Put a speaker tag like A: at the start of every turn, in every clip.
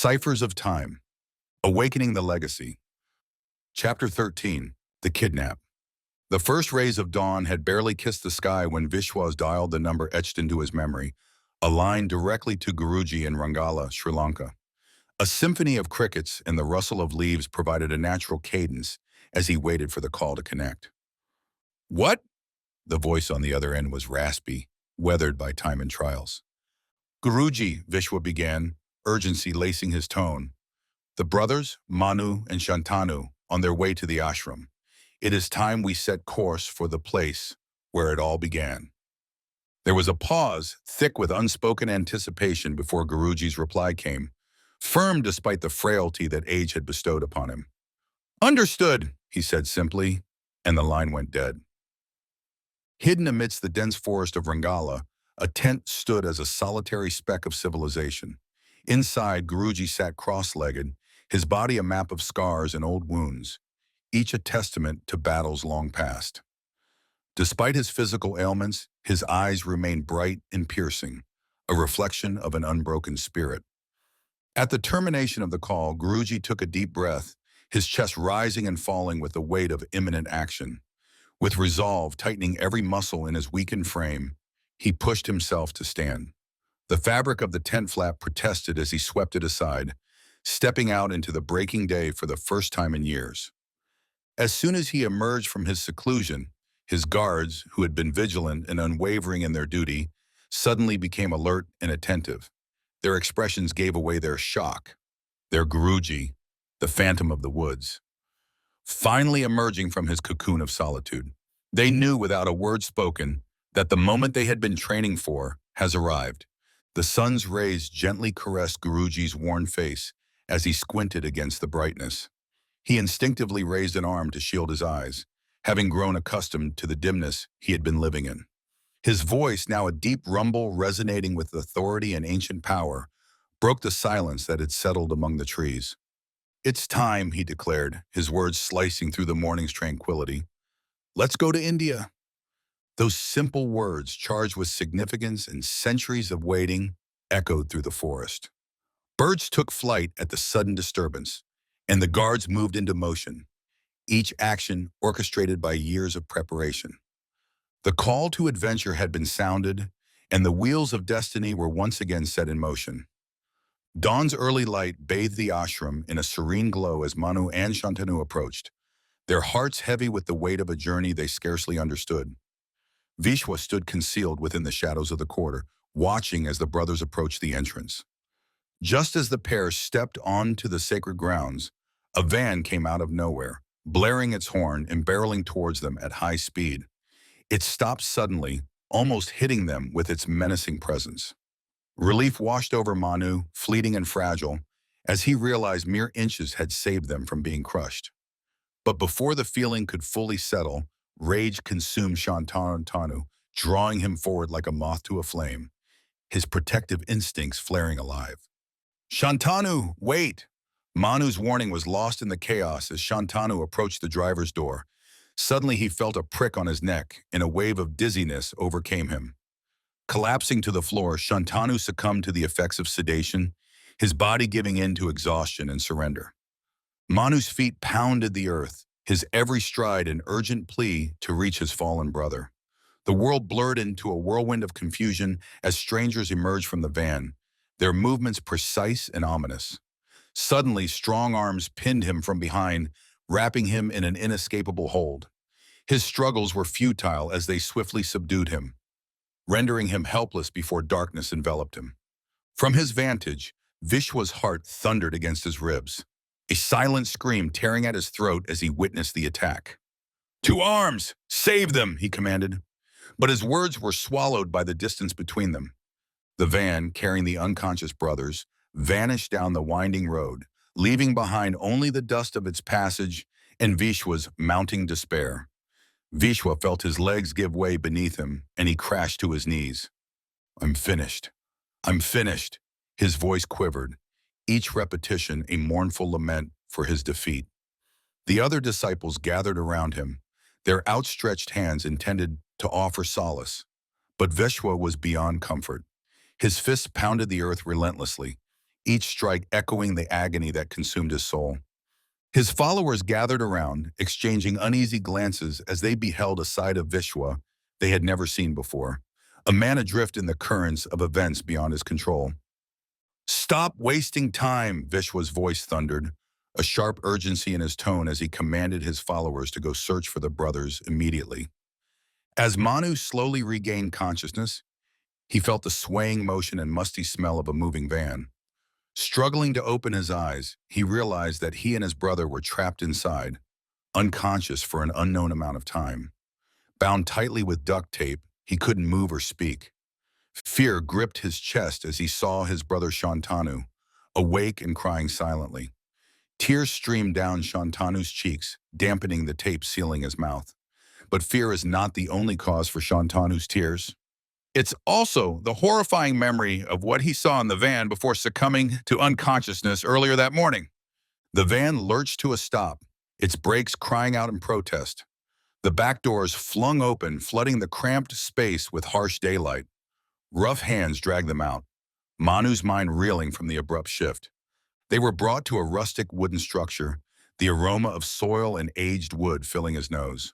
A: Ciphers of Time, Awakening the Legacy. Chapter 13, The Kidnap. The first rays of dawn had barely kissed the sky when Vishwas dialed the number etched into his memory, a line directly to Guruji in Rangala, Sri Lanka. A symphony of crickets and the rustle of leaves provided a natural cadence as he waited for the call to connect. "What?" The voice on the other end was raspy, weathered by time and trials. "Guruji," Vishwa began, urgency lacing his tone. "The brothers, Manu and Shantanu, on their way to the ashram. It is time we set course for the place where it all began." There was a pause, thick with unspoken anticipation before Guruji's reply came, firm despite the frailty that age had bestowed upon him. "Understood," he said simply, and the line went dead. Hidden amidst the dense forest of Rangala, a tent stood as a solitary speck of civilization. Inside, Guruji sat cross-legged, his body a map of scars and old wounds, each a testament to battles long past. Despite his physical ailments, his eyes remained bright and piercing, a reflection of an unbroken spirit. At the termination of the call, Guruji took a deep breath, his chest rising and falling with the weight of imminent action. With resolve tightening every muscle in his weakened frame, he pushed himself to stand. The fabric of the tent flap protested as he swept it aside, stepping out into the breaking day for the first time in years. As soon as he emerged from his seclusion, his guards, who had been vigilant and unwavering in their duty, suddenly became alert and attentive. Their expressions gave away their shock. Their Guruji, the phantom of the woods, finally emerging from his cocoon of solitude. They knew without a word spoken that the moment they had been training for has arrived. The sun's rays gently caressed Guruji's worn face as he squinted against the brightness. He instinctively raised an arm to shield his eyes, having grown accustomed to the dimness he had been living in. His voice, now a deep rumble resonating with authority and ancient power, broke the silence that had settled among the trees. "It's time," he declared, his words slicing through the morning's tranquility. "Let's go to India." Those simple words, charged with significance and centuries of waiting, echoed through the forest. Birds took flight at the sudden disturbance, and the guards moved into motion, each action orchestrated by years of preparation. The call to adventure had been sounded, and the wheels of destiny were once again set in motion. Dawn's early light bathed the ashram in a serene glow as Manu and Shantanu approached, their hearts heavy with the weight of a journey they scarcely understood. Vishwa stood concealed within the shadows of the quarter, watching as the brothers approached the entrance. Just as the pair stepped onto the sacred grounds, a van came out of nowhere, blaring its horn and barreling towards them at high speed. It stopped suddenly, almost hitting them with its menacing presence. Relief washed over Manu, fleeting and fragile, as he realized mere inches had saved them from being crushed. But before the feeling could fully settle, rage consumed Shantanu, drawing him forward like a moth to a flame, his protective instincts flaring alive. "Shantanu, wait!" Manu's warning was lost in the chaos as Shantanu approached the driver's door. Suddenly he felt a prick on his neck, and a wave of dizziness overcame him. Collapsing to the floor, Shantanu succumbed to the effects of sedation, his body giving in to exhaustion and surrender. Manu's feet pounded the earth, his every stride an urgent plea to reach his fallen brother. The world blurred into a whirlwind of confusion as strangers emerged from the van, their movements precise and ominous. Suddenly, strong arms pinned him from behind, wrapping him in an inescapable hold. His struggles were futile as they swiftly subdued him, rendering him helpless before darkness enveloped him. From his vantage, Vishwa's heart thundered against his ribs, a silent scream tearing at his throat as he witnessed the attack. "To arms! Save them!" he commanded. But his words were swallowed by the distance between them. The van, carrying the unconscious brothers, vanished down the winding road, leaving behind only the dust of its passage and Vishwa's mounting despair. Vishwa felt his legs give way beneath him, and he crashed to his knees. "I'm finished. I'm finished." His voice quivered, each repetition a mournful lament for his defeat. The other disciples gathered around him, their outstretched hands intended to offer solace. But Vishwa was beyond comfort. His fists pounded the earth relentlessly, each strike echoing the agony that consumed his soul. His followers gathered around, exchanging uneasy glances as they beheld a side of Vishwa they had never seen before, a man adrift in the currents of events beyond his control. "Stop wasting time," Vishwa's voice thundered, a sharp urgency in his tone as he commanded his followers to go search for the brothers immediately. As Manu slowly regained consciousness, he felt the swaying motion and musty smell of a moving van. Struggling to open his eyes, he realized that he and his brother were trapped inside, unconscious for an unknown amount of time. Bound tightly with duct tape, he couldn't move or speak. Fear gripped his chest as he saw his brother Shantanu, awake and crying silently. Tears streamed down Shantanu's cheeks, dampening the tape sealing his mouth. But fear is not the only cause for Shantanu's tears. It's also the horrifying memory of what he saw in the van before succumbing to unconsciousness earlier that morning. The van lurched to a stop, its brakes crying out in protest. The back doors flung open, flooding the cramped space with harsh daylight. Rough hands dragged them out, Manu's mind reeling from the abrupt shift. They were brought to a rustic wooden structure, the aroma of soil and aged wood filling his nose.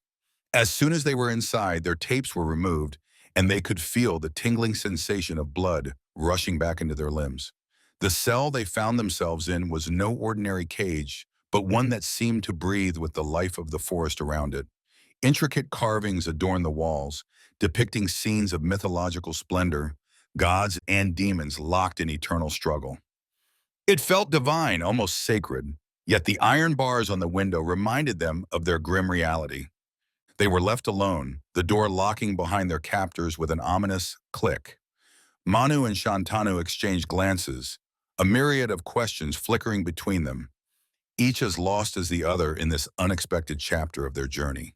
A: As soon as they were inside, their tapes were removed, and they could feel the tingling sensation of blood rushing back into their limbs. The cell they found themselves in was no ordinary cage, but one that seemed to breathe with the life of the forest around it. Intricate carvings adorned the walls, depicting scenes of mythological splendor, gods and demons locked in eternal struggle. It felt divine, almost sacred, yet the iron bars on the window reminded them of their grim reality. They were left alone, the door locking behind their captors with an ominous click. Manu and Shantanu exchanged glances, a myriad of questions flickering between them, each as lost as the other in this unexpected chapter of their journey.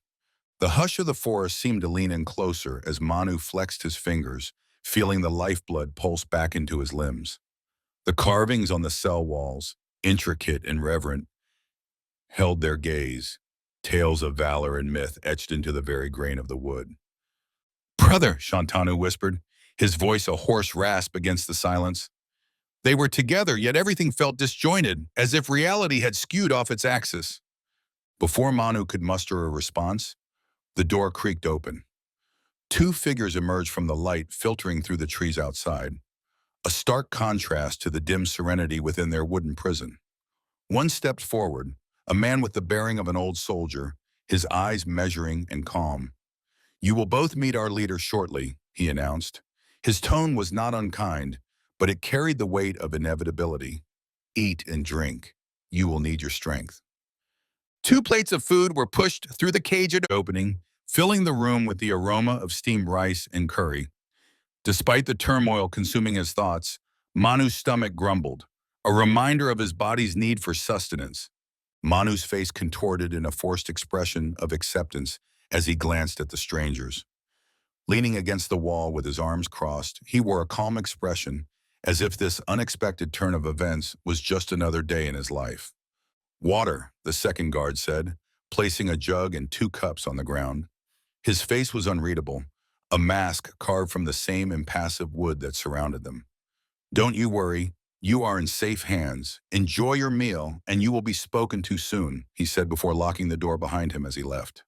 A: The hush of the forest seemed to lean in closer as Manu flexed his fingers, feeling the lifeblood pulse back into his limbs. The carvings on the cell walls, intricate and reverent, held their gaze, tales of valor and myth etched into the very grain of the wood. "Brother," Shantanu whispered, his voice a hoarse rasp against the silence. They were together, yet everything felt disjointed, as if reality had skewed off its axis. Before Manu could muster a response, the door creaked open. Two figures emerged from the light filtering through the trees outside, a stark contrast to the dim serenity within their wooden prison. One stepped forward, a man with the bearing of an old soldier, his eyes measuring and calm. "You will both meet our leader shortly," he announced. His tone was not unkind, but it carried the weight of inevitability. "Eat and drink. You will need your strength." Two plates of food were pushed through the cage opening, filling the room with the aroma of steamed rice and curry. Despite the turmoil consuming his thoughts, Manu's stomach grumbled, a reminder of his body's need for sustenance. Manu's face contorted in a forced expression of acceptance as he glanced at the strangers. Leaning against the wall with his arms crossed, he wore a calm expression, as if this unexpected turn of events was just another day in his life. "Water," the second guard said, placing a jug and two cups on the ground. His face was unreadable, a mask carved from the same impassive wood that surrounded them. "Don't you worry. You are in safe hands. Enjoy your meal, and you will be spoken to soon," he said before locking the door behind him as he left.